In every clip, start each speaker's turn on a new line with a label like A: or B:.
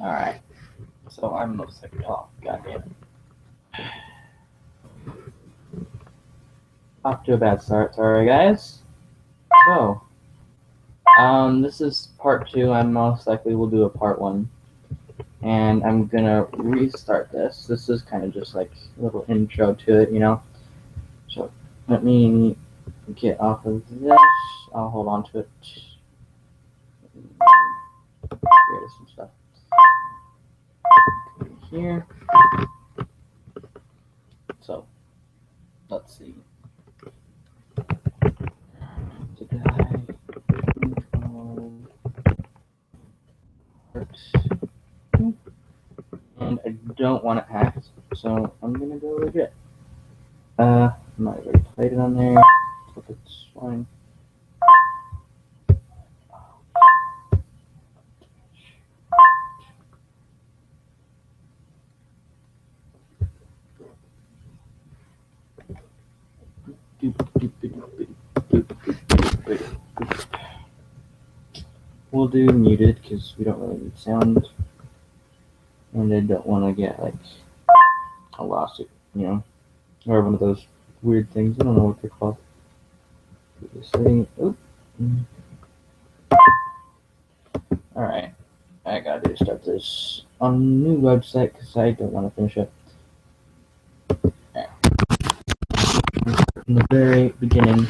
A: Alright, so I'm most likely off. God damn it. Off to a bad start. Sorry, guys. So, this is part 2. I most likely will do a part 1. And I'm gonna restart this. This is kind of just like a little intro to it, you know? So, let me get off of this. I'll hold on to it. Get rid of some stuff. Here. So, let's see. And I don't want it hacked, so I'm gonna go legit. I might have already played it on there, so it's fine. We'll do muted because we don't really need sound, and I don't want to get like a lawsuit, you know, or one of those weird things. I don't know what they're called. All right, I gotta restart this on a new website because I don't want to finish it. Right. From the very beginning.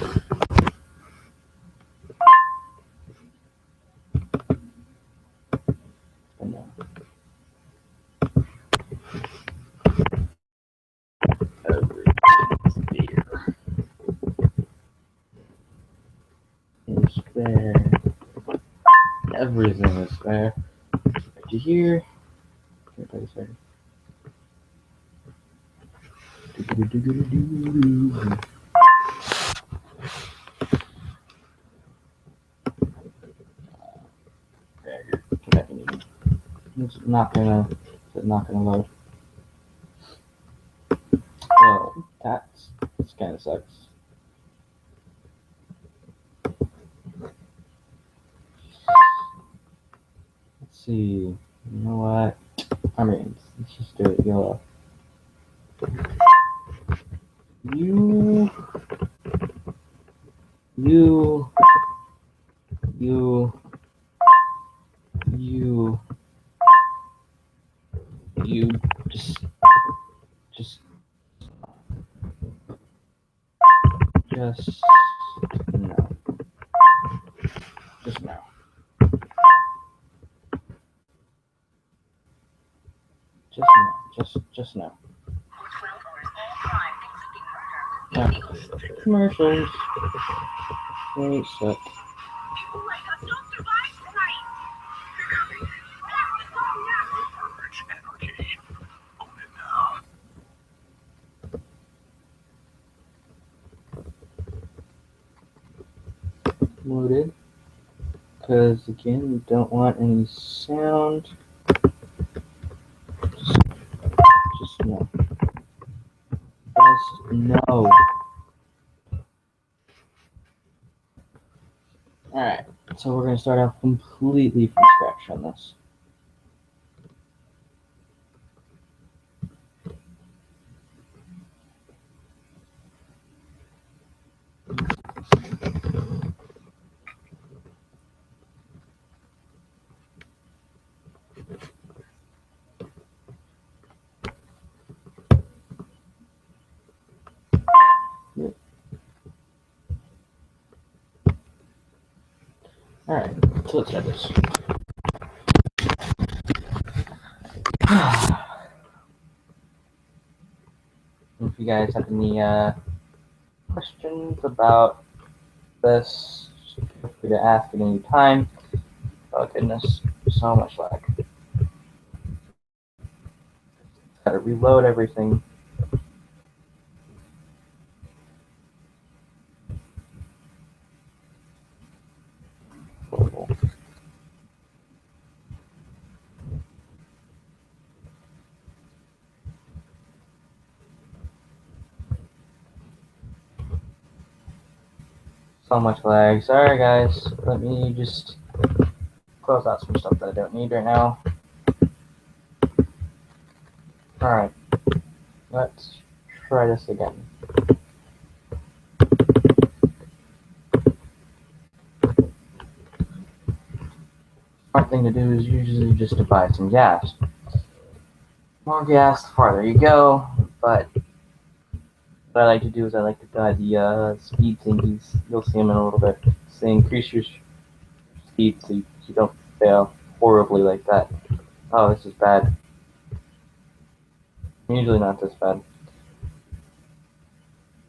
A: Everything is there. Right to here. It's not gonna load. So this kind of sucks. Let's see. You know what? I mean, let's just do it yellow. You just no. Just no. Just no. Yeah. Commercials. They suck. Loaded. Because again, we don't want any sound. Just no. Just no. Alright, so we're going to start off completely from scratch on this. Alright, so let's try this. If you guys have any questions about this, feel free to ask at any time. Oh goodness, so much lag. Gotta reload everything. So much lag. Sorry guys, let me just close out some stuff that I don't need right now. Alright, let's try this again. Smart thing to do is usually just to buy some gas. More gas, the farther you go, but what I like to do is I like to buy the speed thingies. You'll see them in a little bit. So they increase your speed so you don't fail horribly like that. Oh, this is bad. Usually not this bad.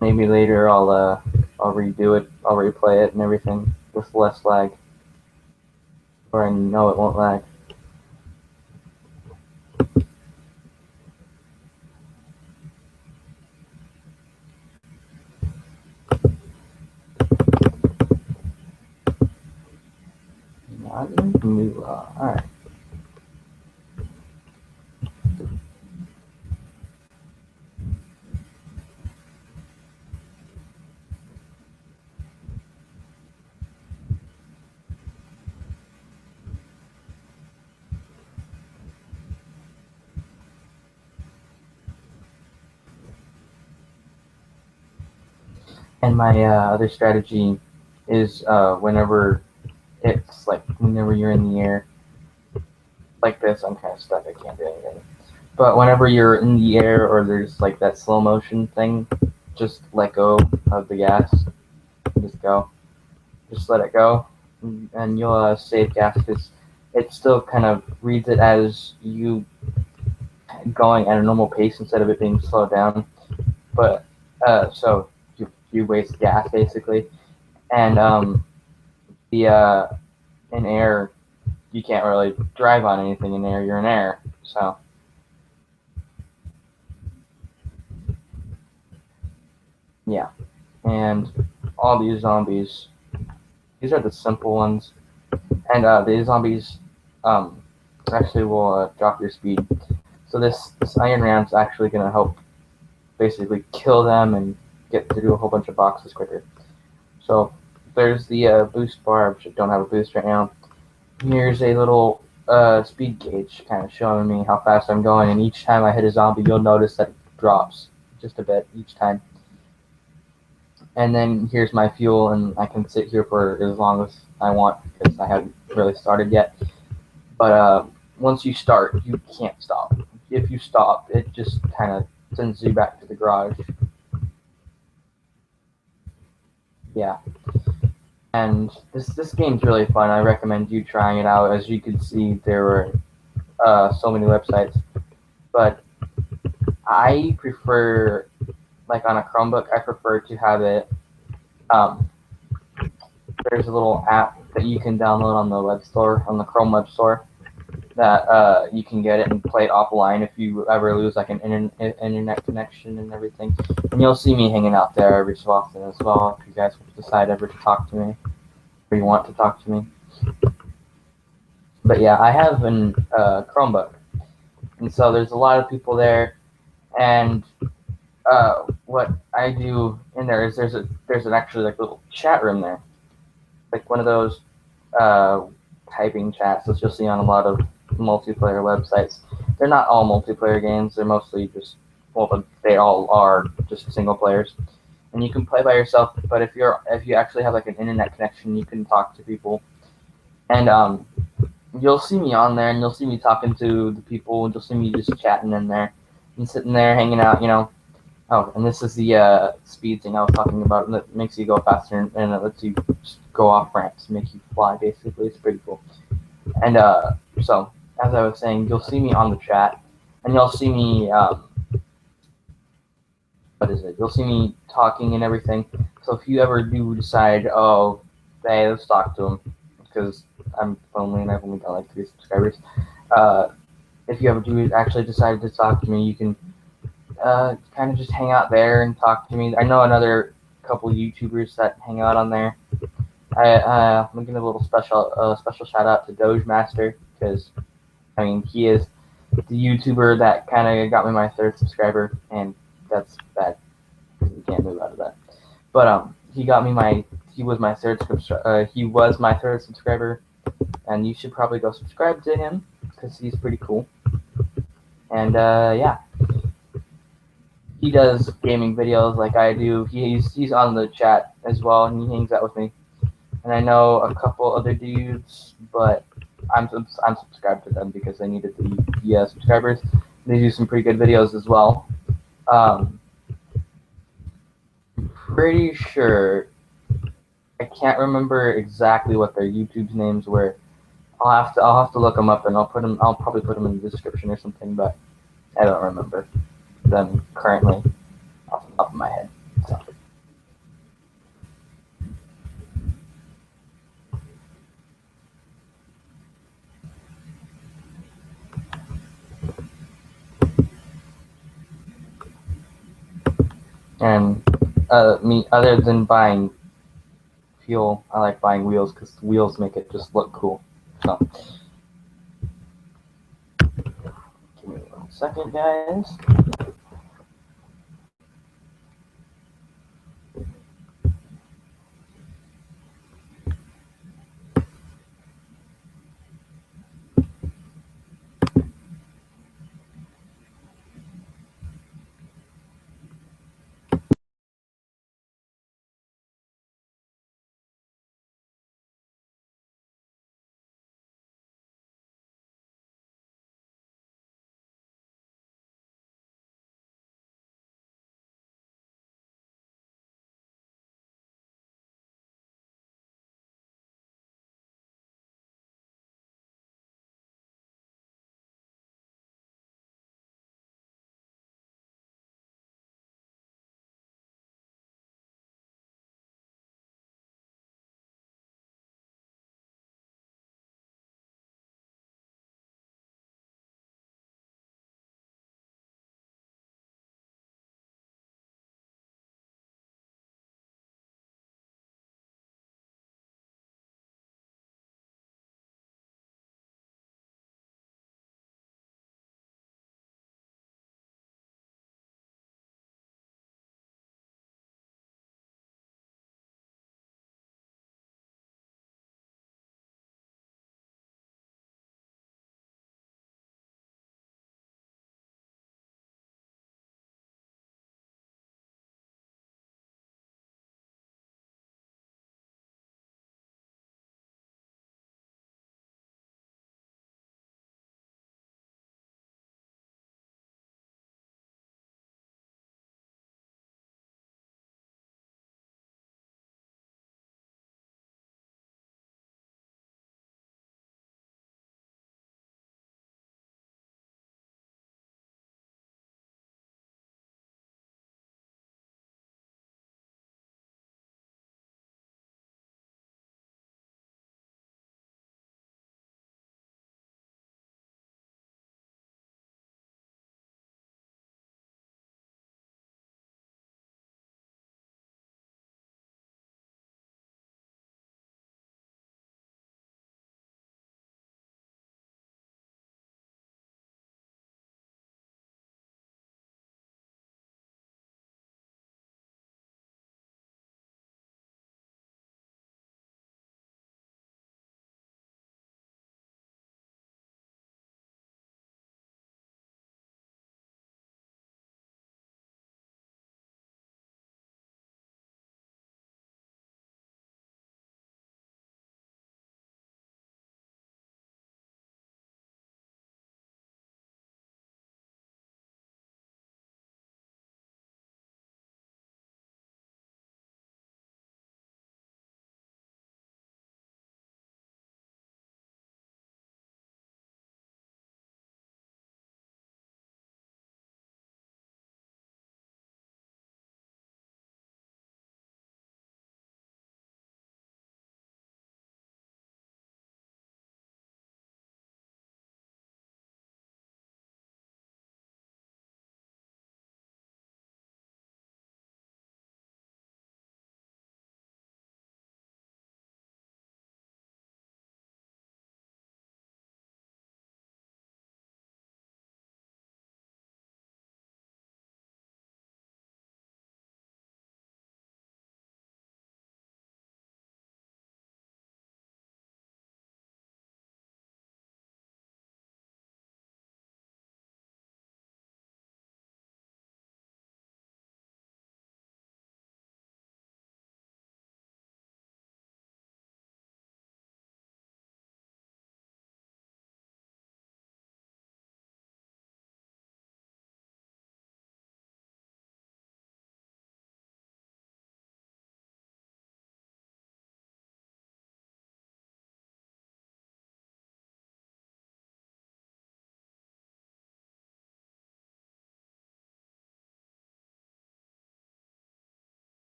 A: Maybe later I'll redo it. I'll replay it and everything with less lag, or I know it won't lag. Alright. And my other strategy is whenever you're in the air, like this, I'm kind of stuck, I can't do anything. But whenever you're in the air or there's like that slow motion thing, just let go of the gas. Just go. Just let it go. And you'll save gas because it still kind of reads it as you going at a normal pace instead of it being slowed down. But so you waste gas basically. And in air, you can't really drive on anything in air. You're in air, so. Yeah, and all these zombies, these are the simple ones, and these zombies actually will drop your speed. So this iron ram's actually going to help basically kill them and get to do a whole bunch of boxes quicker. So there's the boost bar, which I don't have a boost right now. Here's a little speed gauge kind of showing me how fast I'm going, and each time I hit a zombie, you'll notice that it drops just a bit each time. And then here's my fuel, and I can sit here for as long as I want because I haven't really started yet. But once you start, you can't stop. If you stop, it just kind of sends you back to the garage. Yeah. And this game's really fun. I recommend you trying it out. As you can see, there were so many websites. But I prefer, like on a Chromebook, I prefer to have it, there's a little app that you can download on the web store, on the Chrome web store, that you can get it and play it offline if you ever lose like an internet connection and everything. And you'll see me hanging out there every so often as well if you guys decide ever to talk to me or you want to talk to me. But yeah, I have an Chromebook, and so there's a lot of people there, and what I do in there is there's an actually like little chat room there, like one of those typing chats that you'll see on a lot of multiplayer websites. They're not all multiplayer games. They're mostly just, well, they all are just single players, and you can play by yourself. But if you actually have like an internet connection, you can talk to people, and you'll see me on there, and you'll see me talking to the people, and you'll see me just chatting in there and sitting there hanging out, you know. Oh, and this is the speed thing I was talking about, and it makes you go faster, and it lets you just go off ramps, make you fly, basically. It's pretty cool. And so, as I was saying, you'll see me on the chat, and you'll see me, you'll see me talking and everything. So if you ever do decide, oh, hey, let's talk to him, because I'm lonely and I've only got like 3 subscribers. If you ever do actually decide to talk to me, you can kind of just hang out there and talk to me. I know another couple YouTubers that hang out on there. I'm gonna give a little special shout out to Doge Master, because I mean he is the YouTuber that kind of got me my 3rd subscriber, and that's bad. You can't move out of that. But he was my 3rd subscriber, and you should probably go subscribe to him because he's pretty cool. And yeah. he does gaming videos like I do. He's on the chat as well, and he hangs out with me. And I know a couple other dudes, but I'm subscribed to them because I needed the subscribers. They do some pretty good videos as well. Pretty sure I can't remember exactly what their YouTube names were. I'll have to look them up, and I'll probably put them in the description or something, but I don't remember them currently off the top of my head. So. And me, other than buying fuel, I like buying wheels because the wheels make it just look cool. So, give me 1 second, guys.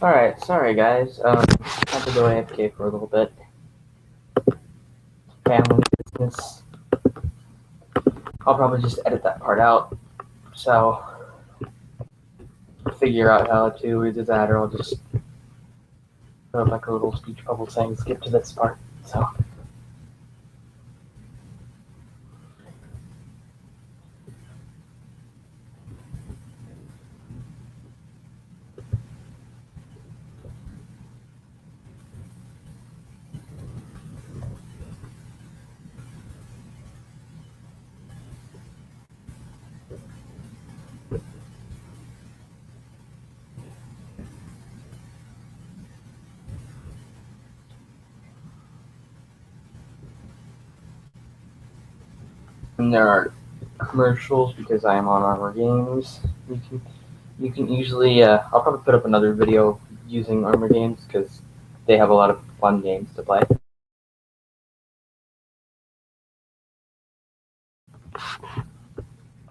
A: Alright, sorry guys. Had to go AFK for a little bit. Family business. I'll probably just edit that part out. So, figure out how to either that or I'll just put up like a little speech bubble saying skip to this part. So. And there are commercials because I am on Armor Games. You can usually I'll probably put up another video using Armor Games because they have a lot of fun games to play.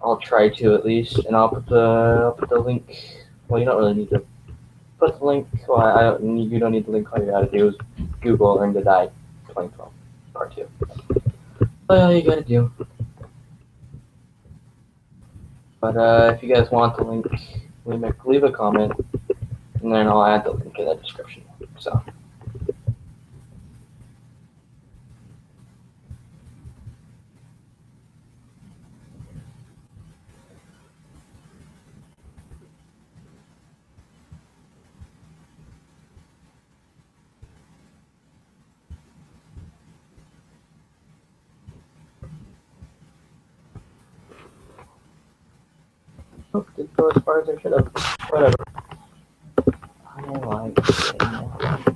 A: I'll try to at least, and I'll put the link. Well, you don't really need to put the link. Well, you don't need the link. All you gotta do is Google Learn to Die 2012 Part 2. That's all you gotta do. But if you guys want the link, leave a comment, and then I'll add the link in the description. So. Oh, didn't go as far as I should have. Whatever. I like it.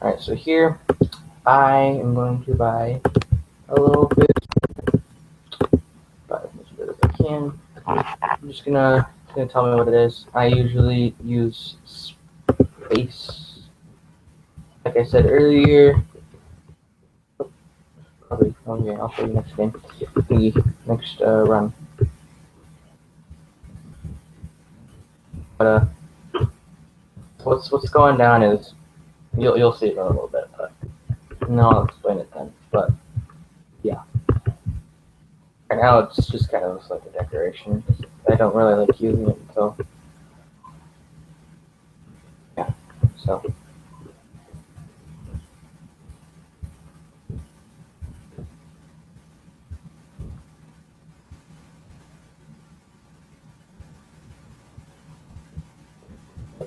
A: Alright, so here I am going to buy a little bit, buy as much of it as I can. I'm just gonna tell me what it is. I usually use space. Like I said earlier, probably, okay, I'll show you next game, the next run. But what's going down is, you'll see it in a little bit, but no, I'll explain it then. But yeah, right now it's just kind of like a decoration. I don't really like using it until, yeah, so.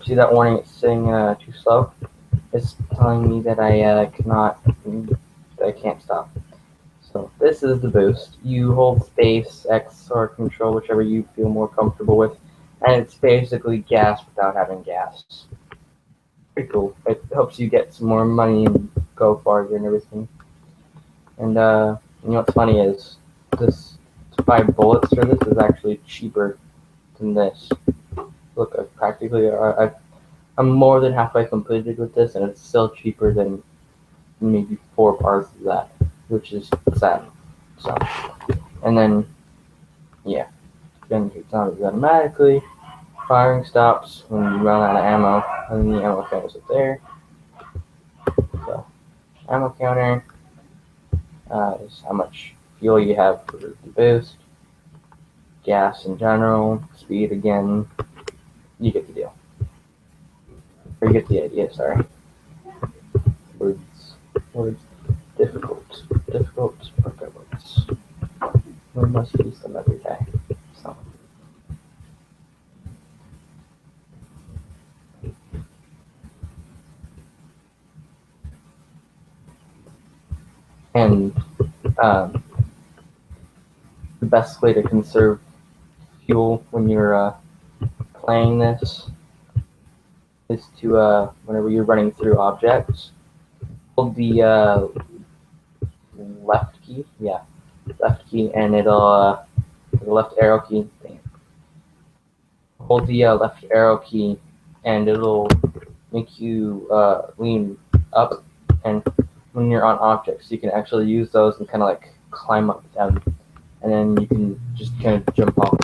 A: See that warning? It's saying too slow. It's telling me that I can't stop. So this is the boost. You hold space, X, or control, whichever you feel more comfortable with, and it's basically gas without having gas. Pretty cool. It helps you get some more money and go farther and everything. And you know what's funny is this to buy bullets for this is actually cheaper than this. Look, I'm more than halfway completed with this, and it's still cheaper than maybe 4 parts of that, which is sad. So, and then, yeah, then it sounds automatically. Firing stops when you run out of ammo, and then the ammo counter's up there. So, ammo counter is how much fuel you have for the boost, gas in general, speed again. You get the deal. Or you get the idea, sorry. Words, difficult vocabularies. We must use them every day. So. And the best way to conserve fuel when you're playing this is to, whenever you're running through objects, hold the left key, and it'll, the left arrow key, hold the left arrow key, and it'll make you lean up, and when you're on objects, you can actually use those and kind of like climb up them, and then you can just kind of jump off.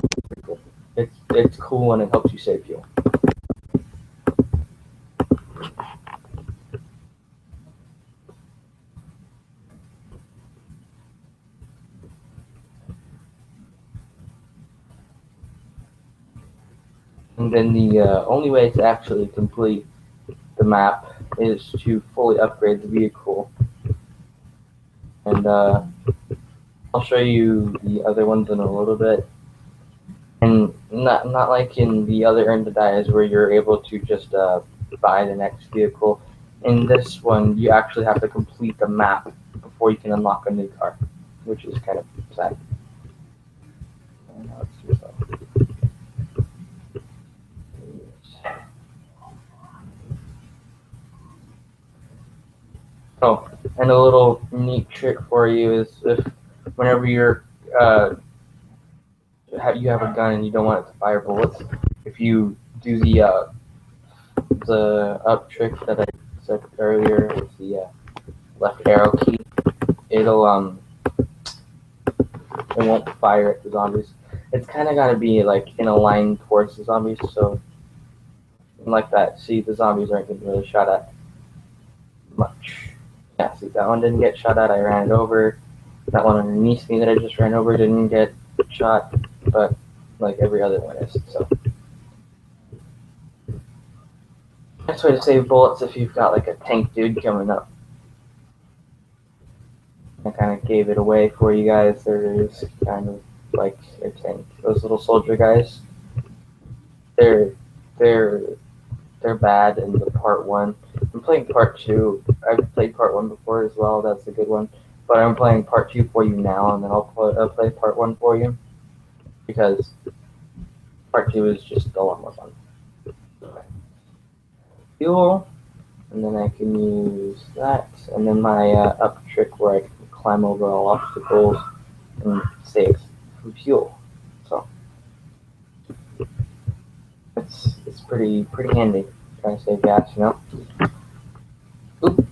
A: It's cool and it helps you save fuel. And then the only way to actually complete the map is to fully upgrade the vehicle. And I'll show you the other ones in a little bit. And not like in the other Earn to Dies where you're able to just buy the next vehicle. In this one, you actually have to complete the map before you can unlock a new car, which is kind of sad. Oh, and a little neat trick for you is if whenever you're you have a gun and you don't want it to fire bullets, if you do the up trick that I said earlier with the left arrow key, it'll it won't fire at the zombies. It's kind of got to be like in a line towards the zombies, so like that. See, the zombies aren't getting really shot at much. Yeah, see, that one didn't get shot at. I ran it over. That one underneath me that I just ran over didn't get shot, but like every other one is. So best way to save bullets if you've got like a tank dude coming up. I kind of gave it away for you guys. There's kind of like a tank. Those little soldier guys. They're bad in the part 1. I'm playing part 2. I've played part 1 before as well. That's a good one. But I'm playing part 2 for you now, and then I'll play part 1 for you because part 2 is just a lot more fun. Fuel, and then I can use that, and then my up trick where I can climb over all obstacles and save from fuel. So it's pretty handy trying to save gas, you know. Oop.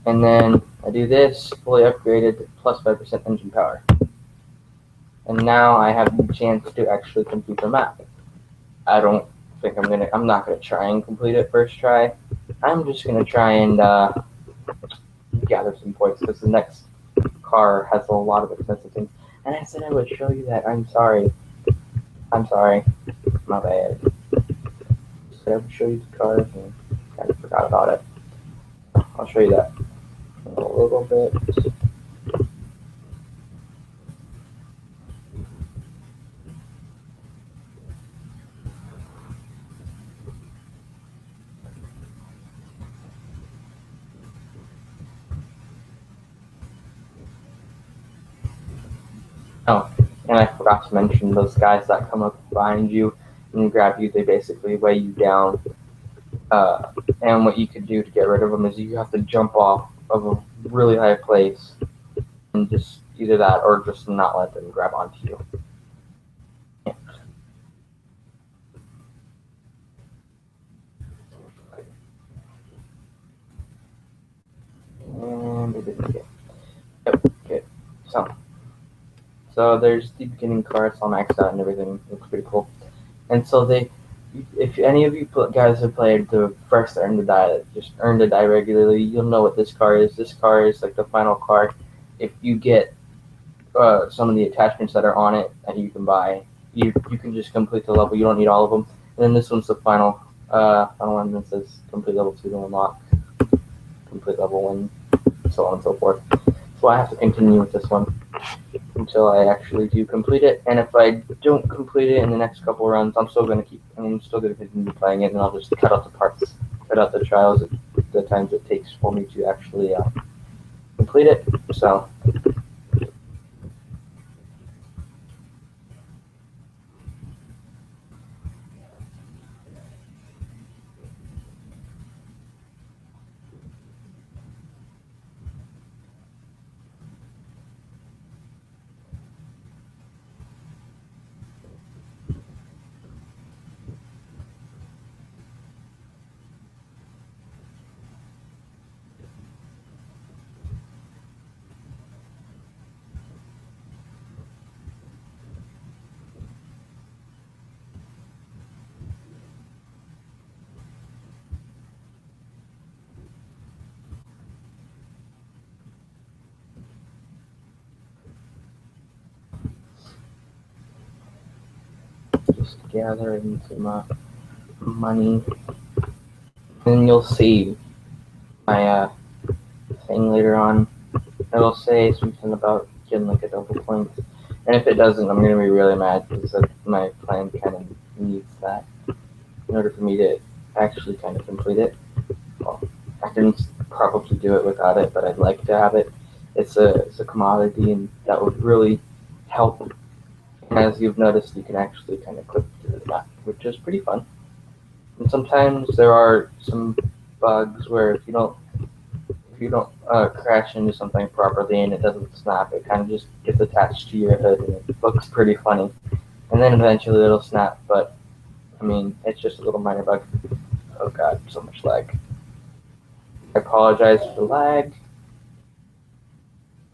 A: And then I do this, fully upgraded, plus 5% engine power. And now I have the chance to actually complete the map. I don't think I'm not gonna try and complete it first try. I'm just gonna try and gather some points because the next car has a lot of expensive things. And I said I would show you that. I'm sorry. My bad. I said I would show you the cars and kind of forgot about it. I'll show you that in a little bit. Oh, and I forgot to mention those guys that come up behind you and grab you. They basically weigh you down. And what you could do to get rid of them is you have to jump off of a really high place and just either that or just not let them grab onto you. Yeah. And okay. So there's the beginning car. It's all maxed out and everything. Looks pretty cool. And so if any of you guys have played the first Earn to Die, just Earn to Die regularly, you'll know what this car is. This car is like the final car. If you get some of the attachments that are on it that you can buy. You can just complete the level. You don't need all of them. And then this one's the final one that says complete level 2 to unlock complete level 1, so on and so forth. So I have to continue with this one until I actually do complete it. And if I don't complete it in the next couple runs, I'm still gonna continue playing it, and I'll just cut out the parts, cut out the trials, the times it takes for me to actually complete it. So. Just gathering some money, and you'll see my thing later on. It'll say something about getting like a double point, and if it doesn't, I'm gonna be really mad because my plan kind of needs that in order for me to actually kind of complete it. Well, I can probably do it without it, but I'd like to have it. It's a commodity, and that would really help. As you've noticed, you can actually kind of click through the map, which is pretty fun. And sometimes there are some bugs where if you don't crash into something properly and it doesn't snap, it kind of just gets attached to your hood and it looks pretty funny. And then eventually it'll snap, but I mean, it's just a little minor bug. Oh god, so much lag. I apologize for the lag,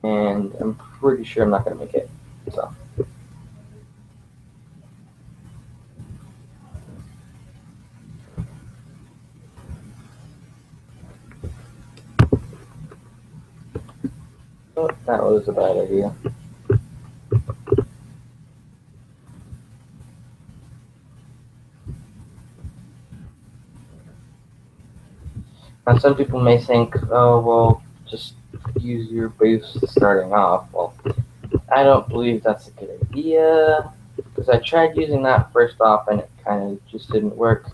A: and I'm pretty sure I'm not going to make it, so. Oh, that was a bad idea. Now, some people may think, oh, well, just use your boost starting off. Well, I don't believe that's a good idea, because I tried using that first off and it kind of just didn't work.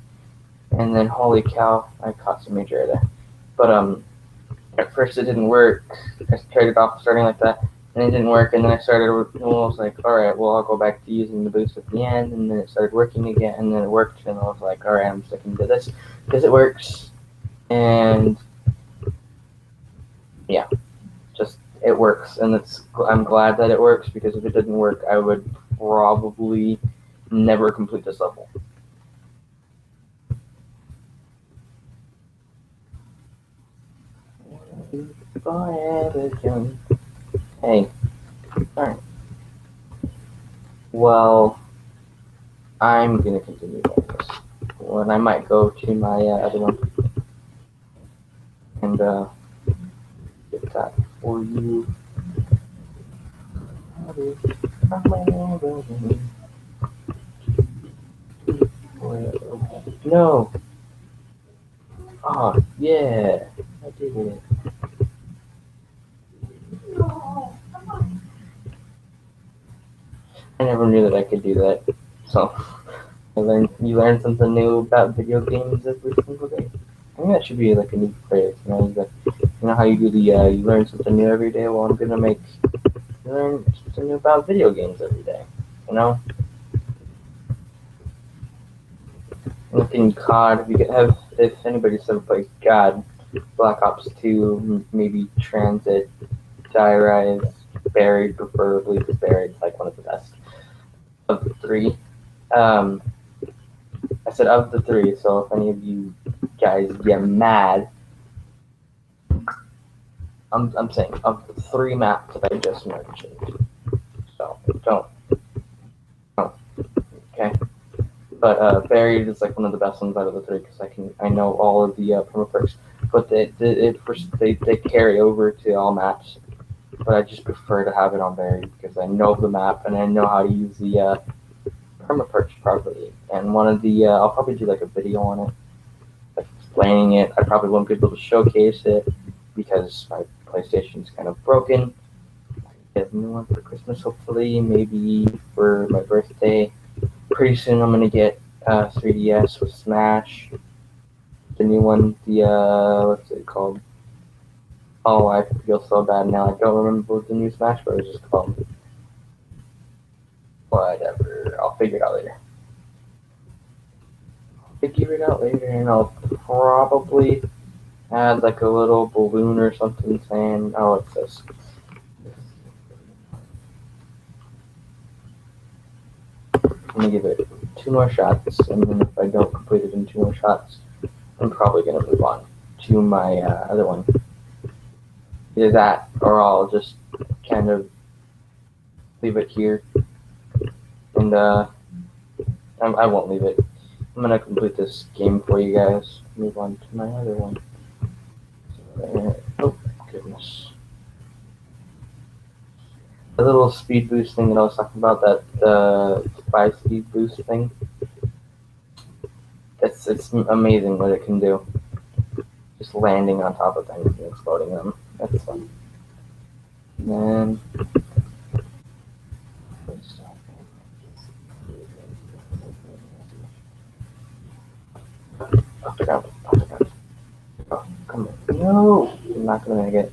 A: And then, holy cow, I caught some major error there. But at first it didn't work. I tried it off starting like that, and it didn't work. And then I was like, all right, well, I'll go back to using the boost at the end. And then it started working again, and then it worked. And I was like, all right, I'm sticking to this because it works. And yeah, just it works, and I'm glad that it works, because if it didn't work, I would probably never complete this level. Hey, alright. Well, I'm gonna continue playing this. Well, I might go to my other one and get that for you. No. Oh, yeah. I did it. I never knew that I could do that. So, you learn something new about video games every single day. I think that should be like a new phrase. You know how you do the you learn something new every day. Well, I'm gonna make you learn something new about video games every day. You know. Looking COD, if anybody's ever played COD, Black Ops 2, maybe Transit, Die Rise, Buried, preferably, because Buried's like one of the best of the three. I said of the three, so if any of you guys get mad, I'm saying of the three maps that I just mentioned. So don't. Okay. But Buried is like one of the best ones out of the three, because I know all of the permaperks, but they carry over to all maps. But I just prefer to have it on Buried because because I know the map and I know how to use the permaperch properly. And one of the I'll probably do like a video on it, like explaining it. I probably won't be able to showcase it because my PlayStation's kind of broken. I get a new one for Christmas, hopefully, maybe for my birthday. Pretty soon I'm gonna get 3DS with Smash. The new one, the what's it called? Oh, I feel so bad now. I don't remember what the new Smash Bros. Is called. Whatever. I'll figure it out later. And I'll probably add like a little balloon or something saying, oh, it's this. I'm gonna give it 2 more shots, and then if I don't complete it in 2 more shots, I'm probably gonna move on to my other one. Either that, or I'll just kind of leave it here, and I won't leave it. I'm gonna complete this game for you guys. Move on to my other one. Oh goodness. The little speed boost thing that I was talking about, that 5 speed boost thing. It's amazing what it can do. Just landing on top of things and exploding them. That's fun. And then off the ground. Oh, come on. No! I'm not gonna make it.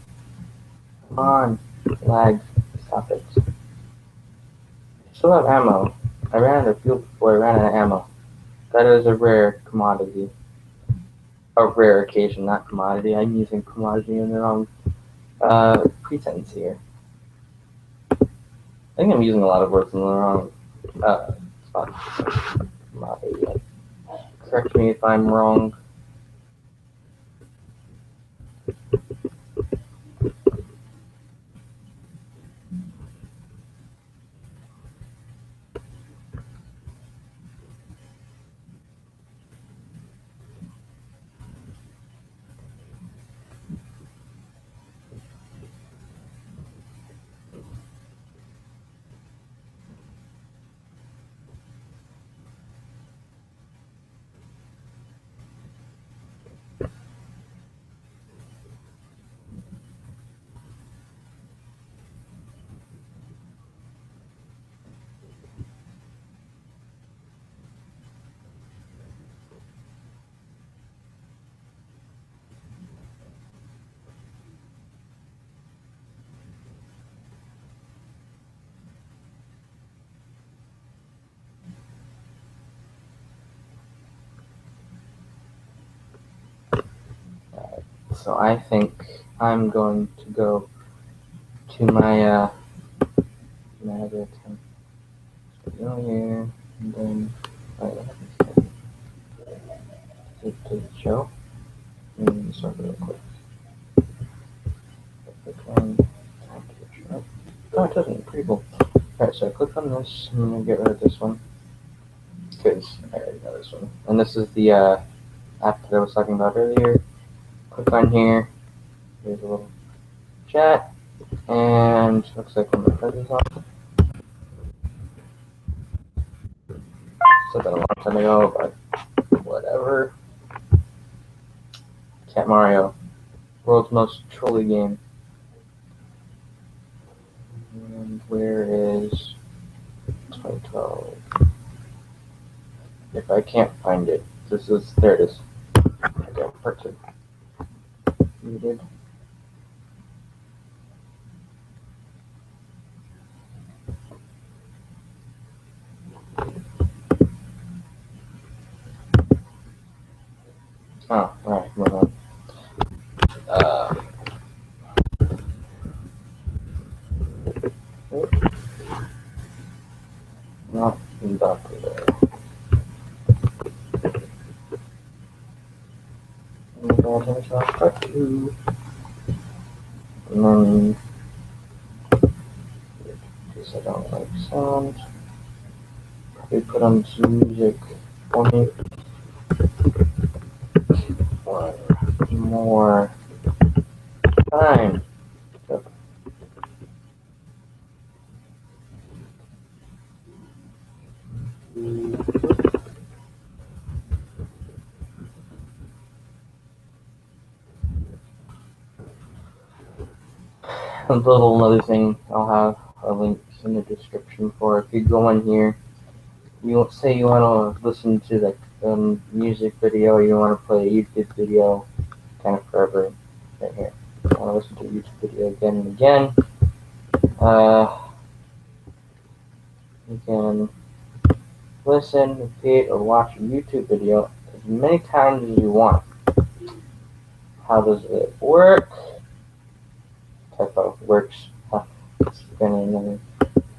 A: Come on. Lag. Stop it. I still have ammo. I ran out of fuel before I ran out of ammo. That is a rare commodity. A rare occasion, not commodity. I'm using commodity in the wrong pretense here. I think I'm using a lot of words in the wrong spot. Commodity. Correct me if I'm wrong. So I think I'm going to go to my other account. So go here, and then to the show. And start real quick. Click on oh, it doesn't. Pretty cool. Alright, so I click on this. I'm gonna get rid of this one because I already know this one. And this is the app that I was talking about earlier. Click on here. Here's a little chat, and looks like when my present's on. Said that a long time ago, but whatever. Cat Mario, world's most trolly game. And where is 2012? If I can't find it, there it is. Okay, part 2. Muted. Oh, alright, move on. Not exactly there. And then here's our part 2. And then, because I don't like sound, probably put on some music for me. One more time. a little another thing, I'll have a link in the description for if you go in here. You say you want to listen to like music video, you want to play a YouTube video, kind of forever, right here. You want to listen to a YouTube video again and again. You can listen, repeat, or watch a YouTube video as many times as you want. How does it work? Typo works.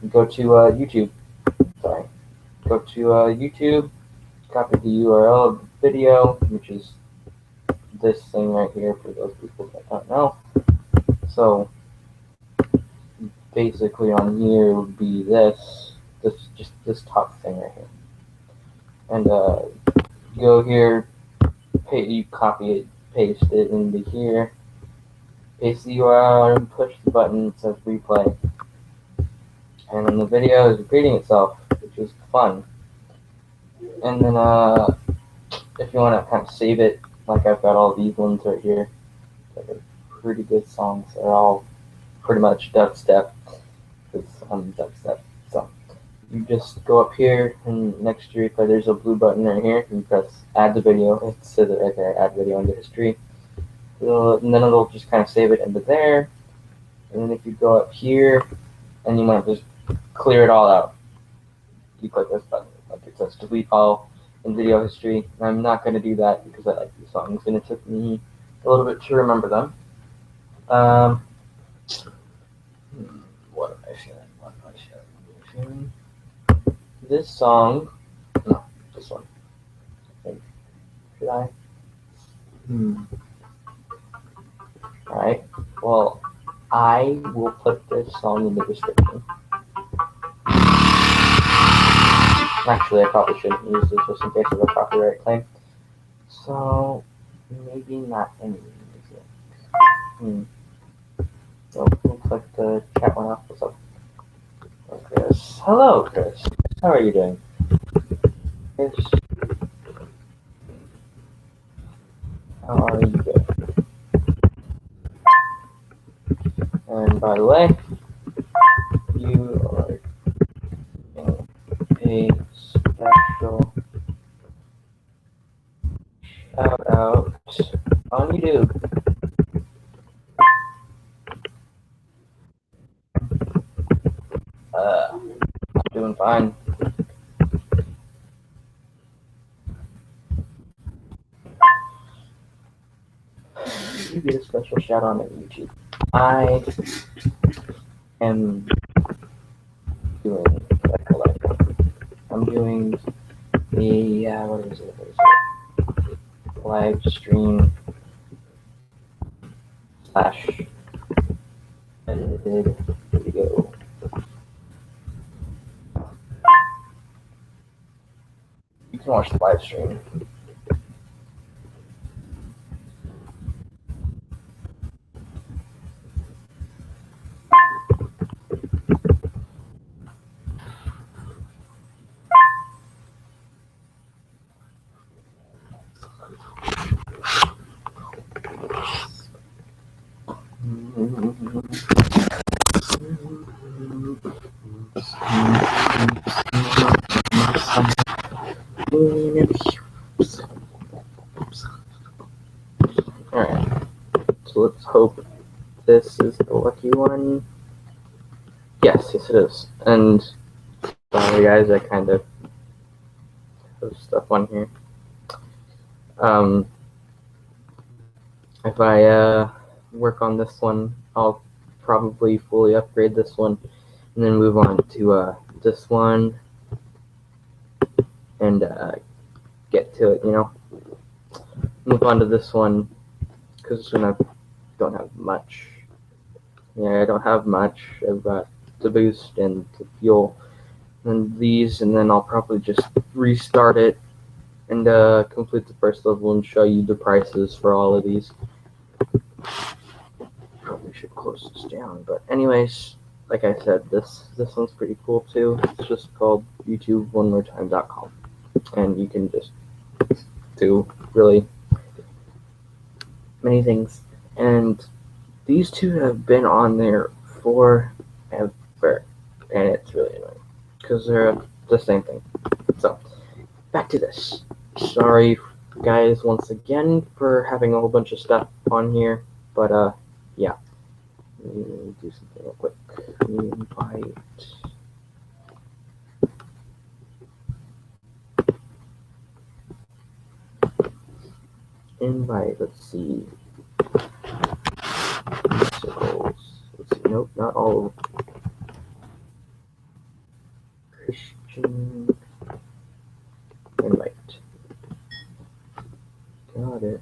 A: Go to YouTube. Sorry. Go to YouTube. Copy the URL of the video, which is this thing right here for those people that don't know. So basically, on here would be this top thing right here, and go here, you copy it, paste it into here, paste the URL, and push the button that says replay, and then the video is repeating itself, which is fun. And then if you want to kind of save it, like I've got all these ones right here, that are pretty good songs. They're all pretty much dubstep. It's dubstep. So you just go up here, and next to replay, there's a blue button right here. You press add the video. It says it right there, add video into history. And then it'll just kind of save it into there. And then if you go up here, and you want to just clear it all out, you click this button. Like it says delete all in video history. And I'm not going to do that because I like these songs, and it took me a little bit to remember them. What am I feeling? This song, no, this one. Should I? Alright, well, I will put this song in the description. Actually, I probably shouldn't use this just in case of a copyright claim. So, maybe not any music. So, looks like the chat went off. What's up? Oh, Chris. Hello, Chris. How are you doing? Chris. How are you doing? And by the way, you are getting a special shout out on YouTube. I'm doing fine. You get a special shout out on YouTube. I am doing I'm doing a what is it? Live stream / edited video. You can watch the live stream. Alright, so let's hope this is the lucky one. Yes, it is. And sorry guys, I kind of have stuff on here. If I work on this one, I'll probably fully upgrade this one and then move on to this one and get to it, you know. Move on to this one because I don't have much. Yeah, I don't have much. I've got the boost and the fuel and these, and then I'll probably just restart it and complete the first level and show you the prices for all of these. Probably should close this down, but anyways, like I said, this one's pretty cool too. It's just called YouTube1moretime.com, and you can just do really many things. And These two have been on there forever, and it's really annoying because they're the same thing. So, back to this. Sorry, guys, once again for having a whole bunch of stuff on here, but yeah. Let me do something real quick. Invite. Invite. Let's see. Circles. Let's see. Nope, not all of Christian. Invite. Got it.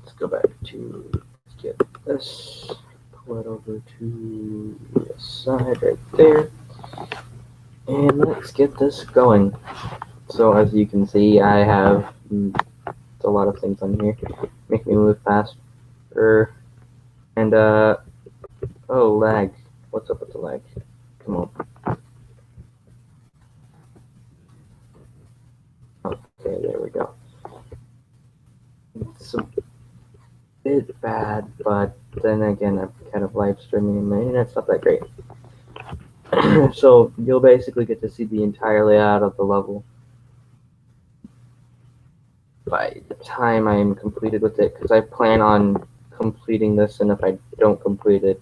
A: Let's go back to, let's get this, pull it over to the side right there, and let's get this going. So as you can see, I have a lot of things on here, make me move faster, and oh, lag. What's up with the lag? Come on. Okay, there we go. It's a bit bad, but then again, I'm kind of live streaming and my internet's not that great. So you'll basically get to see the entire layout of the level by the time I'm completed with it, because I plan on completing this, and if I don't complete it,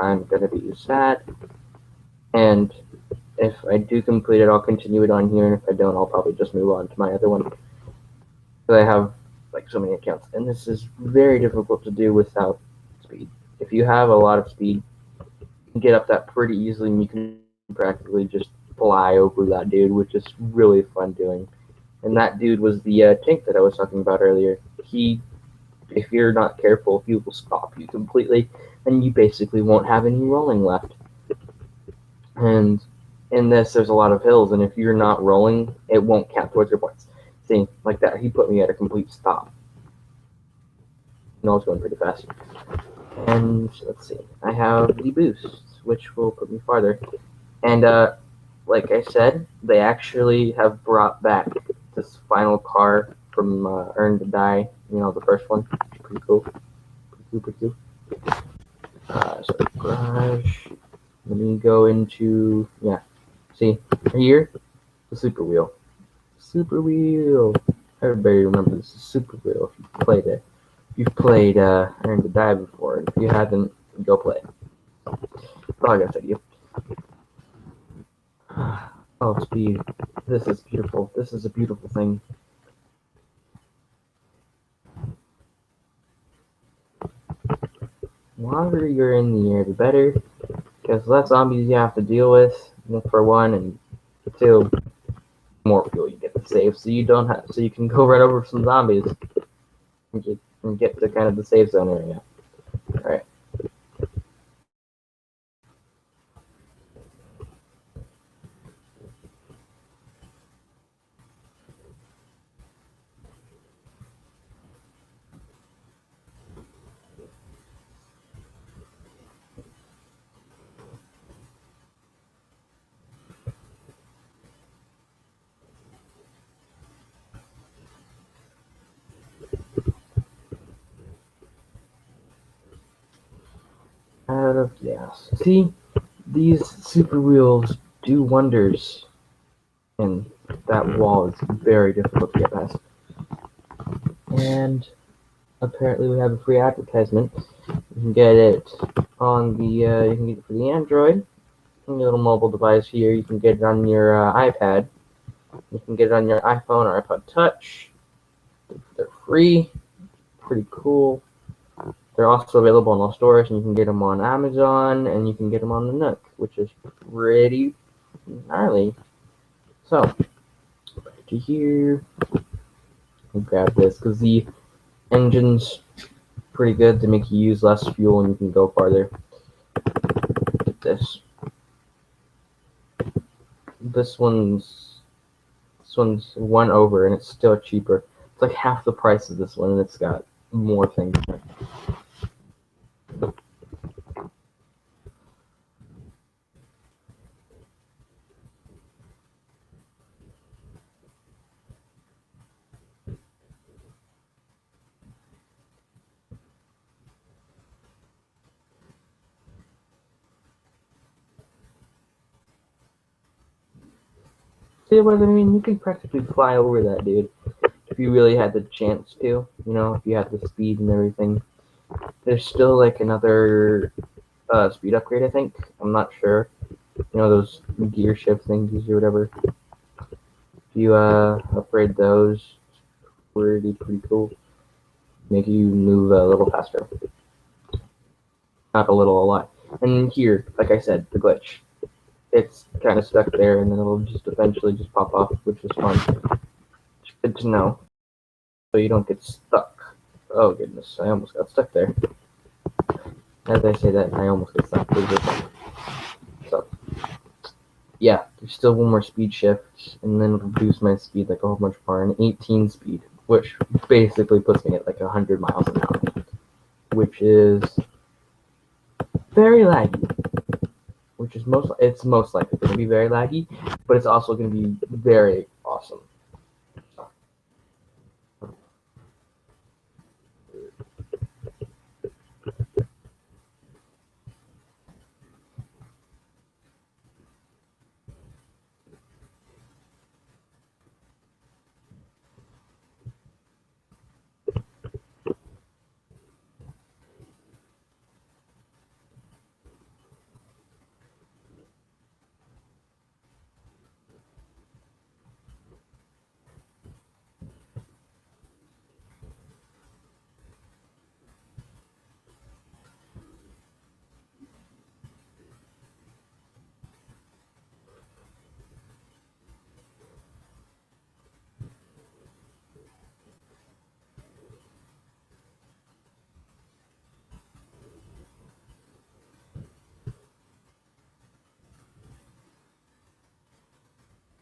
A: I'm going to be sad. And if I do complete it, I'll continue it on here, and if I don't, I'll probably just move on to my other one. Because I have like so many accounts, and this is very difficult to do without speed. If you have a lot of speed, you can get up that pretty easily, and you can practically just fly over that dude, which is really fun doing. And that dude was the tank that I was talking about earlier. He, if you're not careful, he will stop you completely, and you basically won't have any rolling left. And in this, there's a lot of hills, and if you're not rolling, it won't count towards your points. See, like that, he put me at a complete stop. And I was going pretty fast. And let's see, I have the boost, which will put me farther. And like I said, they actually have brought back this final car from Earn to Die. You know, the first one. Pretty cool. Pretty cool. So garage. Let me go into, yeah. See, here, the Super Wheel. Super Wheel. Everybody remembers the Super Wheel if you've played it. If you've played Earn to Die before. If you haven't, go play it. That's all I gotta say to you. Oh, speed. This is beautiful. This is a beautiful thing. The longer you're in the air, the better. Because less zombies you have to deal with, for one, and two, more fuel you get to save. So you don't have, so you can go right over some zombies and get to kind of the safe zone area. All right. Out of gas. See, these super wheels do wonders, and that wall is very difficult to get past. And apparently, we have a free advertisement. You can get it on the you can get it for the Android, on your little mobile device here. You can get it on your iPad. You can get it on your iPhone or iPod Touch. They're free. Pretty cool. They're also available in all stores, and you can get them on Amazon, and you can get them on the Nook, which is pretty gnarly. So, back to here. I'll grab this because the engine's pretty good to make you use less fuel, and you can go farther. Get this. This one's one over, and it's still cheaper. It's like half the price of this one, and it's got more things in it. See what I mean? You can practically fly over that, dude. If you really had the chance to, you know, if you had the speed and everything. There's still like another speed upgrade, I think. I'm not sure. You know, those gear shift things or whatever. If you upgrade those, it's pretty cool. Make you move a little faster. Not a little, a lot. And here, like I said, the glitch. It's kind of stuck there, and then it'll just eventually just pop off, which is fun. It's good to know, so you don't get stuck. Oh goodness, I almost got stuck there. As I say that, I almost get stuck. So, yeah, there's still one more speed shift, and then it'll boost my speed like a whole bunch more, an 18 speed, which basically puts me at like 100 miles an hour, which is very laggy. Which is it's most likely going to be very laggy, but it's also going to be very awesome.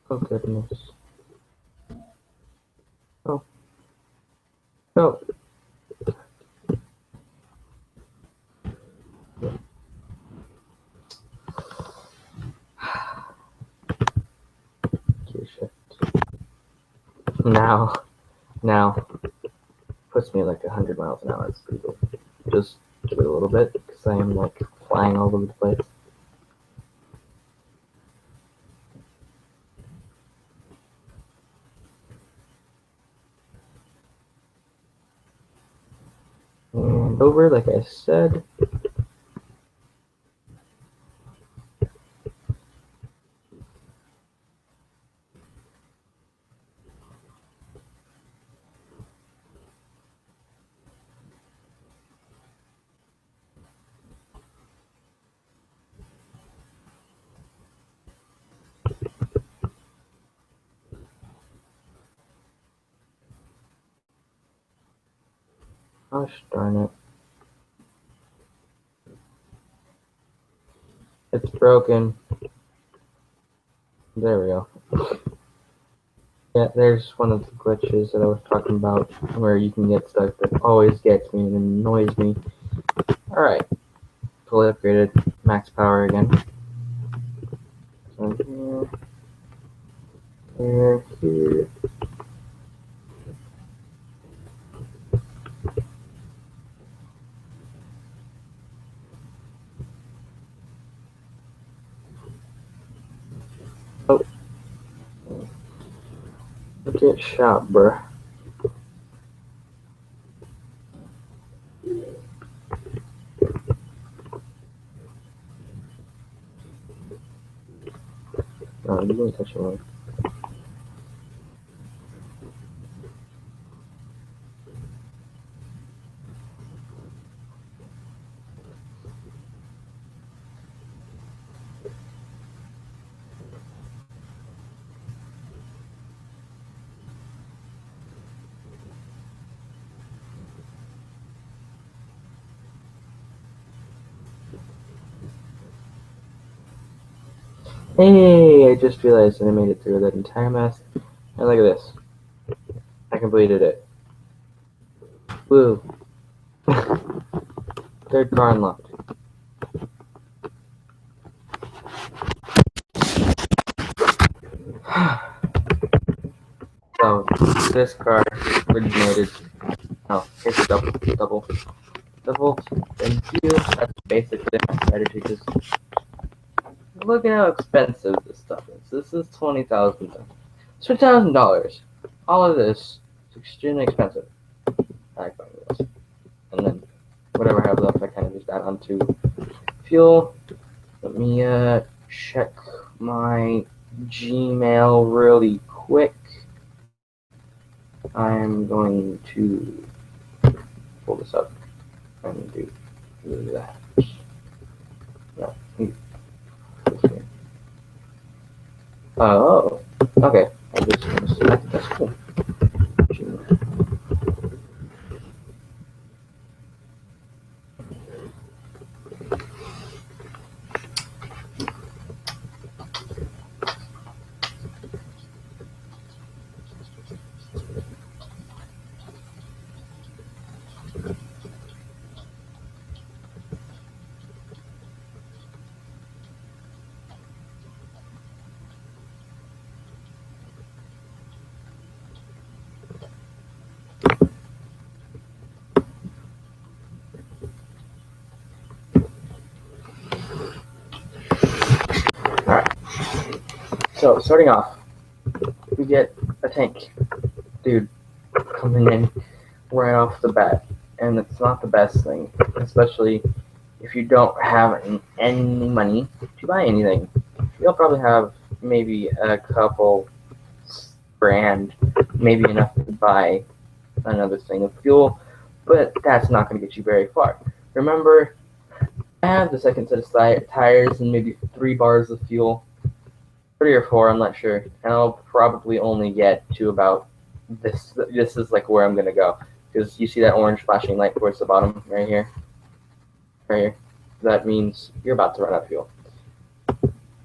A: Oh goodness. Oh. Oh. Gear shift. Now, puts me like 100 miles an hour. It's pretty cool. Just give it a little bit, because I am like flying all over the place. And over, like I said. Gosh darn it. It's broken. There we go. Yeah, there's one of the glitches that I was talking about where you can get stuck that always gets me and annoys me. Alright. Fully upgraded. Max power again. So here. Oh. Get shot, bruh. No, you didn't touch me. Hey, I just realized that I made it through that entire mess. And look at this. I completed it. Woo. Third car unlocked. So, this car originated. Oh, here's a double. Thank you. That's basically my strategy. Just look at how expensive this stuff is. This is 20,000. So $2,000. All of this is extremely expensive. I like buying this. And then whatever I have left, I kind of just add onto fuel. Let me check my Gmail really quick. I'm going to pull this up and do that. No, oh, okay. I just that's cool. Alright. So starting off, we get a tank. Dude coming in right off the bat. And it's not the best thing, especially if you don't have any money to buy anything. You'll probably have maybe a couple grand, maybe enough to buy another thing of fuel, but that's not going to get you very far. Remember, I have the second set of tires and maybe 3 bars of fuel, 3 or 4, I'm not sure, and I'll probably only get to about this. This is like where I'm going to go, because you see that orange flashing light towards the bottom right here? Right here. That means you're about to run out of fuel.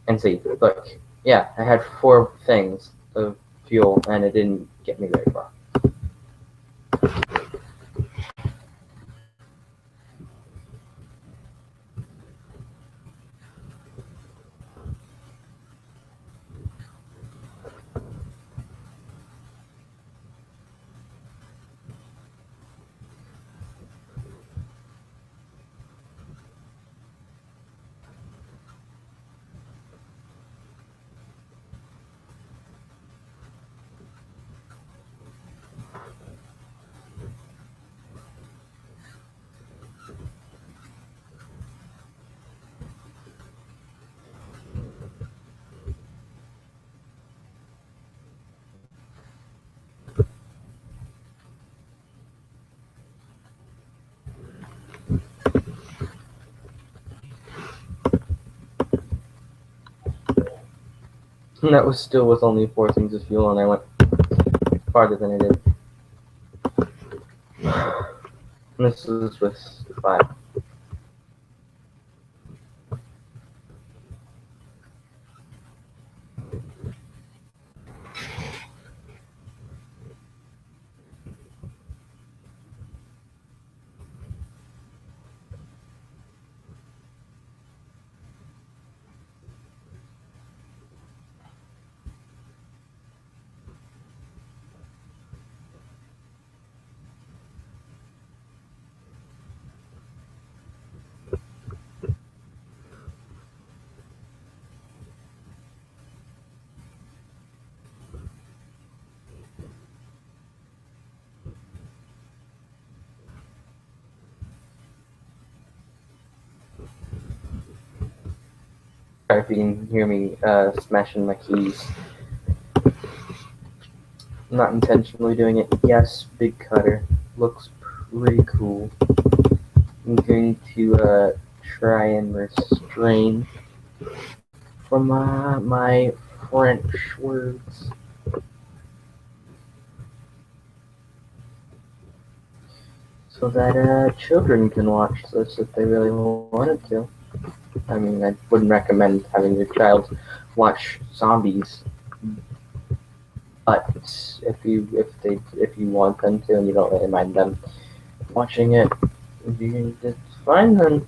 A: And see, look, yeah, I had 4 things of fuel, and it didn't get me very far. And that was still with only 4 things of fuel, and I went farther than I did. And this was with 5. Sorry if you can hear me smashing my keys. I'm not intentionally doing it. Yes, big cutter. Looks pretty cool. I'm going to try and restrain from my French words. So that children can watch this if they really wanted to. I mean, I wouldn't recommend having your child watch zombies, but if you want them to and you don't really mind them watching it, it's fine then.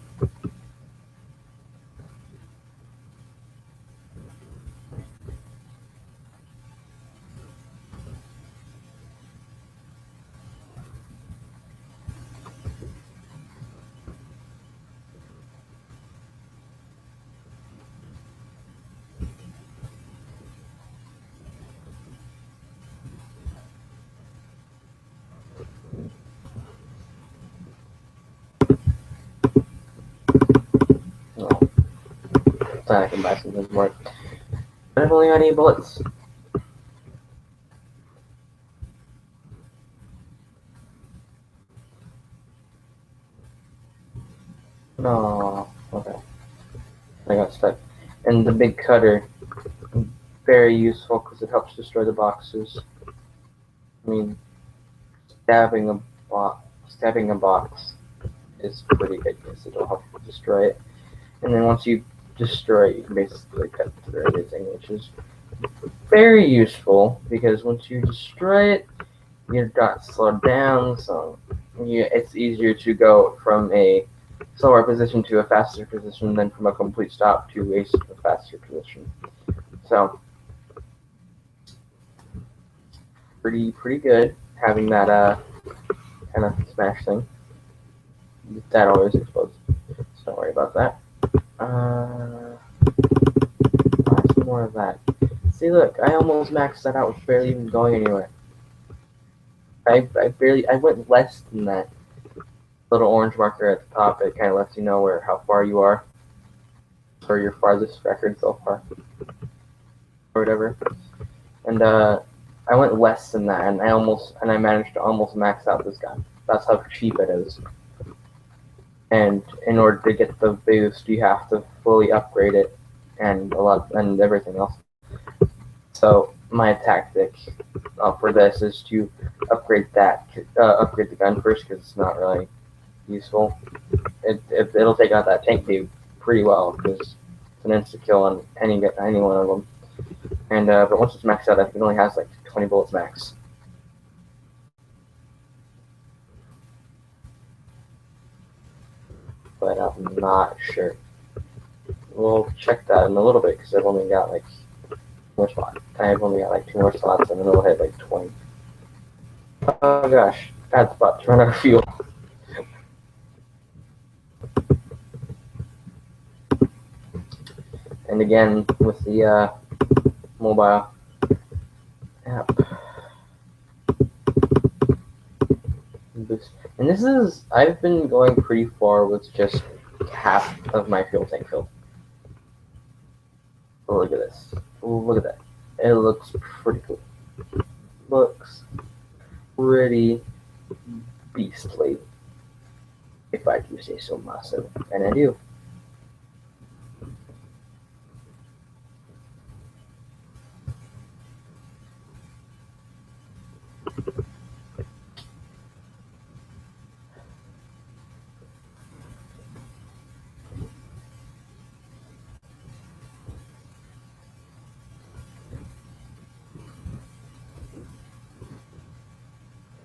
A: I can buy something more. But I've only got 8 bullets. No, okay. I got stuck. And the big cutter, very useful because it helps destroy the boxes. I mean, stabbing a box is pretty good because it'll help destroy it. And then once you destroy it, you can basically cut through everything, which is very useful because once you destroy it, you're not slowed down, so it's easier to go from a slower position to a faster position than from a complete stop to a faster position. So pretty good having that kind of smash thing. That always explodes, so don't worry about that. Some more of that. See, look, I almost maxed that out with barely even going anywhere. I went less than that little orange marker at the top. It kind of lets you know how far you are, or your farthest record so far, or whatever. And I went less than that, and I managed to almost max out this gun. That's how cheap it is. And in order to get the boost, you have to fully upgrade it, and everything else. So my tactic for this is to upgrade the gun first because it's not really useful. It'll take out that tank dude pretty well because it's an insta kill on any one of them. And but once it's maxed out, I think it only has like 20 bullets max. But I'm not sure. We'll check that in a little bit because I've only got like 2 more slots. I've only got like 2 more slots and then it'll hit like 20. Oh gosh, that's about to run out of fuel. And again, with the mobile app boost. And I've been going pretty far with just half of my fuel tank filled. Oh, look at this. Oh, look at that. It looks pretty cool. Looks pretty beastly, if I do say so myself. And I do.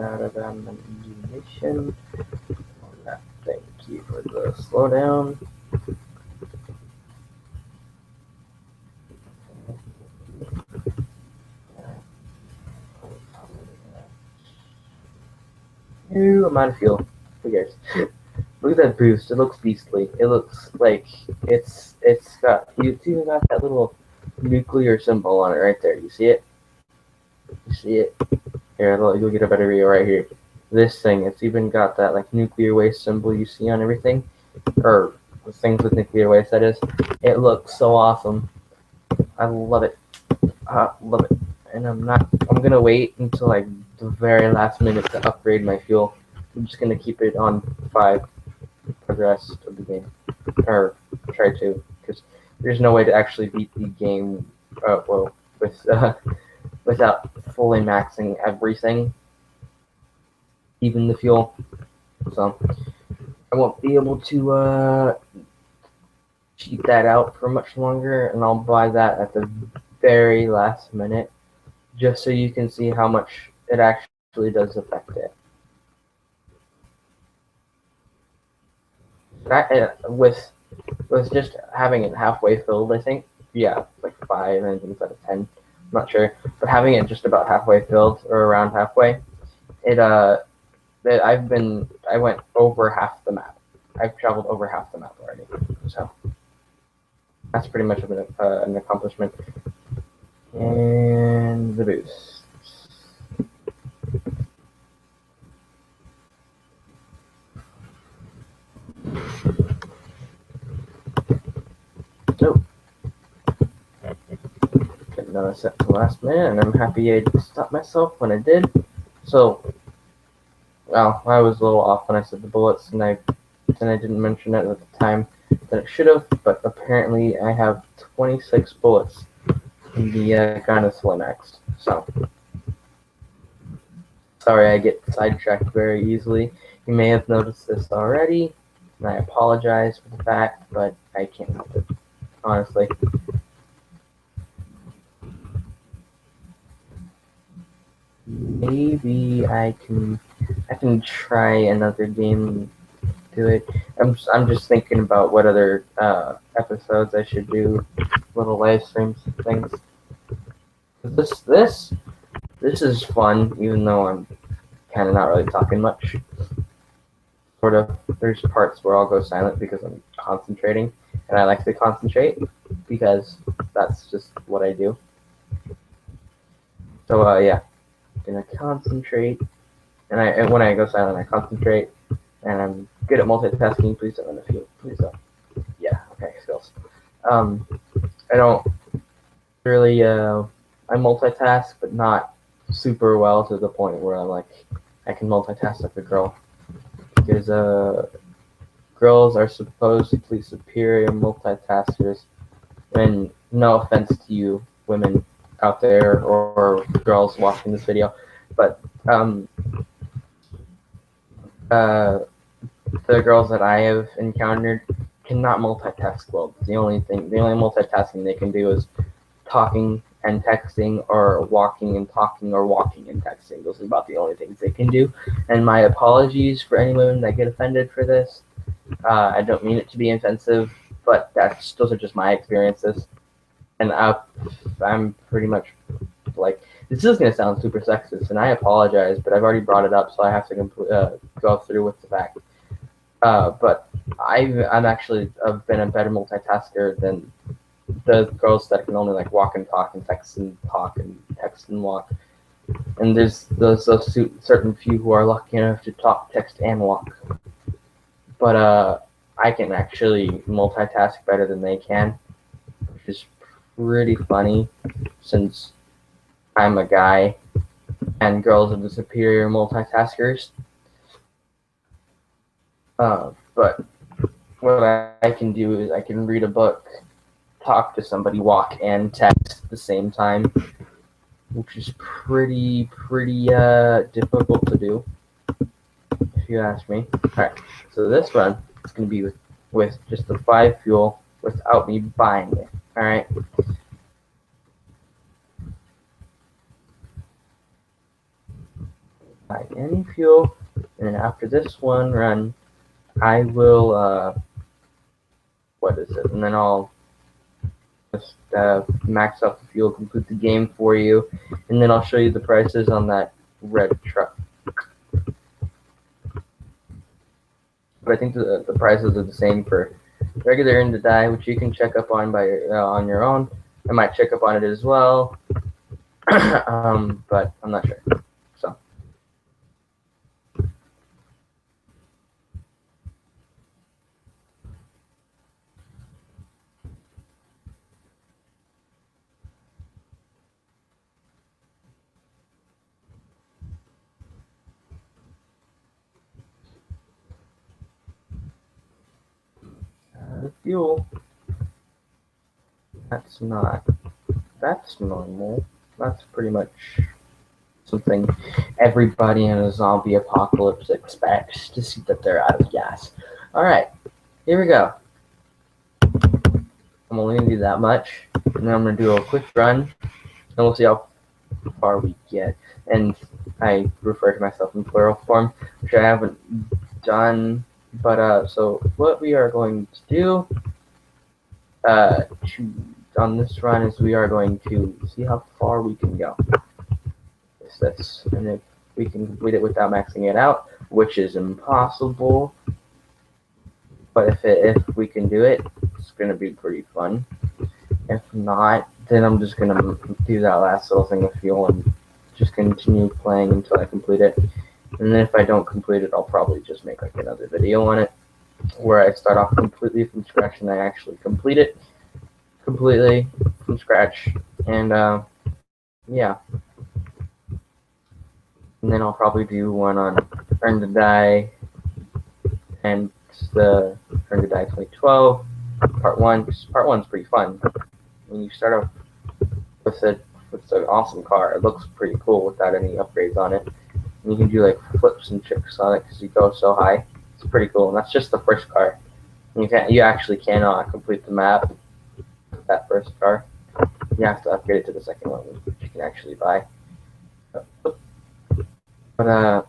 A: Out of ammunition. Thank you for the slowdown. New amount of fuel. Who cares? Look at that boost. It looks beastly. It looks like it's even got that little nuclear symbol on it right there. You see it? You see it? Here, you'll get a better view right here. This thing, it's even got that like nuclear waste symbol you see on everything, or things with nuclear waste. That is. It looks so awesome. I love it. Love it. And I'm gonna wait until like the very last minute to upgrade my fuel. I'm just gonna keep it on 5 for the rest of the game, or try to, because there's no way to actually beat the game. Without fully maxing everything, even the fuel. So I won't be able to cheat that out for much longer, and I'll buy that at the very last minute, just so you can see how much it actually does affect it. With just having it halfway filled, I think, yeah, like 5 and instead of 10. I'm not sure, but having it just about halfway filled or around halfway, I went over half the map. I've traveled over half the map already, so that's pretty much an accomplishment. And the boost. Oh, notice it at the last minute, and I'm happy I stopped myself when I did. So, well, I was a little off when I said the bullets, and I didn't mention it at the time that it should have, but apparently I have 26 bullets in the Garand Slimax. So, sorry I get sidetracked very easily. You may have noticed this already, and I apologize for the fact, but I can't help it, honestly. Maybe I can try another game. Do it. I'm just thinking about what other episodes I should do, little live streams things. This is fun, even though I'm kind of not really talking much. Sort of. There's parts where I'll go silent because I'm concentrating, and I like to concentrate because that's just what I do. So yeah, I'm gonna concentrate, and when I go silent, I concentrate, and I'm good at multitasking. Please don't interfere. Please don't. Yeah. Okay. Skills. I don't really I multitask, but not super well to the point where I'm like I can multitask like a girl, because girls are supposedly superior multitaskers. And no offense to you women out there or girls watching this video, but the girls that I have encountered cannot multitask well. The only multitasking they can do is talking and texting, or walking and talking, or walking and texting. Those are about the only things they can do. And my apologies for any women that get offended for this. I don't mean it to be offensive, but those are just my experiences. And I'm pretty much like, this is going to sound super sexist, and I apologize, but I've already brought it up, so I have to go through with the fact. But I've been a better multitasker than the girls that can only like walk and talk and text and talk and text and walk. And there's those certain few who are lucky enough to talk, text, and walk. But I can actually multitask better than they can, which is pretty funny since I'm a guy and girls are the superior multitaskers. But what I can do is I can read a book, talk to somebody, walk, and text at the same time, which is pretty difficult to do, if you ask me. Alright, so this run is going to be with just the 5 fuel without me buying it. Alright. Buy any fuel, and then after this one run, I will, what is it? And then I'll just max out the fuel, complete the game for you, and then I'll show you the prices on that red truck. But I think the prices are the same for regular and the die, which you can check up on on your own. I might check up on it as well, but I'm not sure. So. Fuel. That's normal. That's pretty much something everybody in a zombie apocalypse expects, to see that they're out of gas. Alright, here we go. I'm only going to do that much, and then I'm going to do a quick run, and we'll see how far we get. And I refer to myself in plural form, which I haven't done. But so what we are going to do on this run is we are going to see how far we can go. And if we can complete it without maxing it out, which is impossible, but if we can do it, it's going to be pretty fun. If not, then I'm just going to do that last little thing of fuel and just continue playing until I complete it. And then if I don't complete it, I'll probably just make like another video on it, where I start off completely from scratch and I actually complete it completely from scratch, And yeah, and then I'll probably do one on Earn to Die and the Earn to Die 2012 part 1. Part 1's pretty fun. When you start off with an awesome car, it looks pretty cool without any upgrades on it. And you can do like flips and tricks on it because you go so high. It's pretty cool, and that's just the first car. You actually cannot complete the map with that first car. You have to upgrade it to the second one, which you can actually buy. But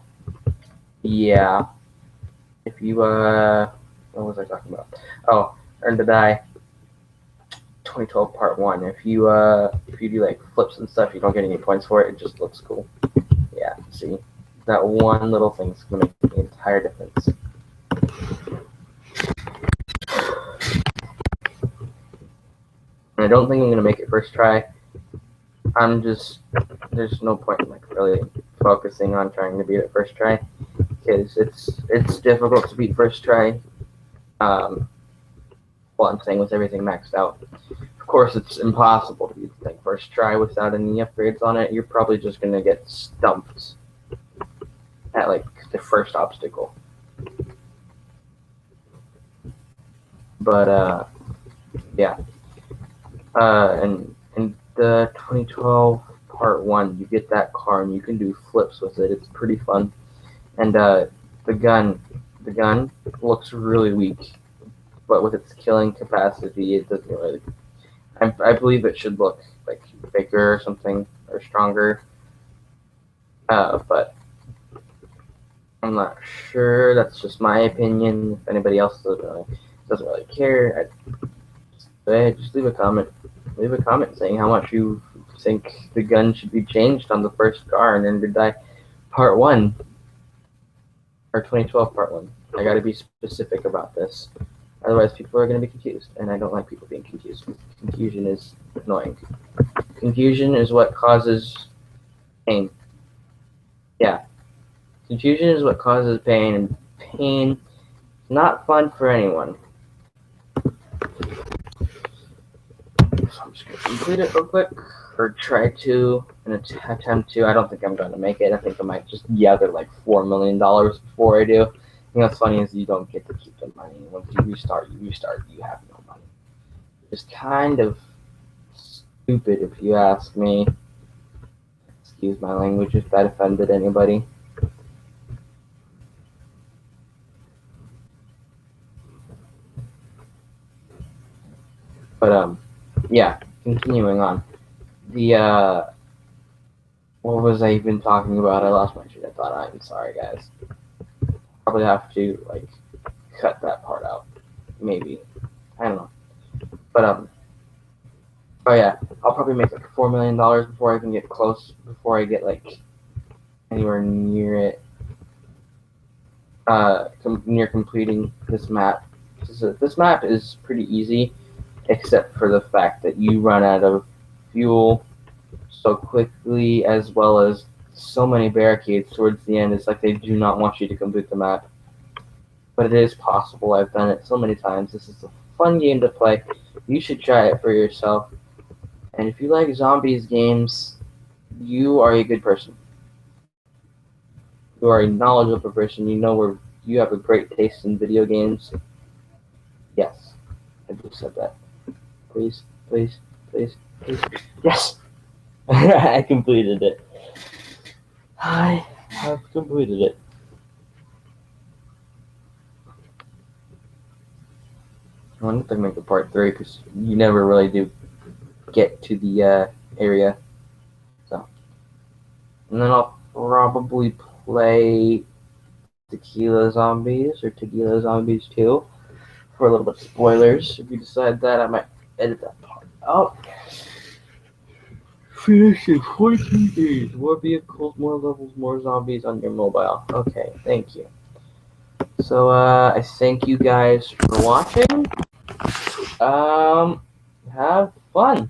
A: yeah. If you what was I talking about? Oh, Earn to Die 2012 part 1. If you do like flips and stuff, you don't get any points for it. It just looks cool. Yeah, see, that one little thing's gonna make the entire difference. And I don't think I'm gonna make it first try. There's no point in like really focusing on trying to beat it first try, because it's difficult to beat first try. Well, I'm saying with everything maxed out. Of course, it's impossible to beat the thing first try without any upgrades on it. You're probably just gonna get stumped at like the first obstacle. But yeah. And in the 2012 part 1, you get that car and you can do flips with it. It's pretty fun. And the gun looks really weak, but with its killing capacity, it doesn't really. I believe it should look like bigger or something, or stronger. But I'm not sure. That's just my opinion. If anybody else doesn't really care, just leave a comment. Leave a comment saying how much you think the gun should be changed on the first car and Earn to Die part 1 or 2012 part 1. I gotta be specific about this, otherwise people are gonna be confused, and I don't like people being confused. Confusion is annoying. Confusion is what causes pain. Yeah, confusion is what causes pain, and pain is not fun for anyone. So I'm just going to complete it real quick, or try to, and attempt to. I don't think I'm going to make it. I think I might just gather like $4 million before I do. You know what's funny is you don't get to keep the money. Once you restart, you have no money. It's kind of stupid if you ask me. Excuse my language if that offended anybody. But yeah, continuing on. What was I even talking about? I lost my train of thought. I'm sorry, guys. Probably have to like cut that part out. Maybe. I don't know. But oh yeah, I'll probably make like $4 million before I can get close. Before I get like anywhere near it. Near completing this map. This map is pretty easy, except for the fact that you run out of fuel so quickly, as well as so many barricades towards the end. It's like they do not want you to complete the map. But it is possible. I've done it so many times. This is a fun game to play. You should try it for yourself. And if you like zombies games, you are a good person. You are a knowledgeable person. You have a great taste in video games. Yes, I just said that. Please, please, please, please. Yes! I completed it. I have completed it. I wonder if they make a part 3, because you never really do get to the area. So, and then I'll probably play Tequila Zombies or Tequila Zombies 2 for a little bit of spoilers. If you decide that, I might edit that part out. Finish in 14 days. More vehicles, more levels, more zombies on your mobile. Okay, thank you. So I thank you guys for watching. Have fun.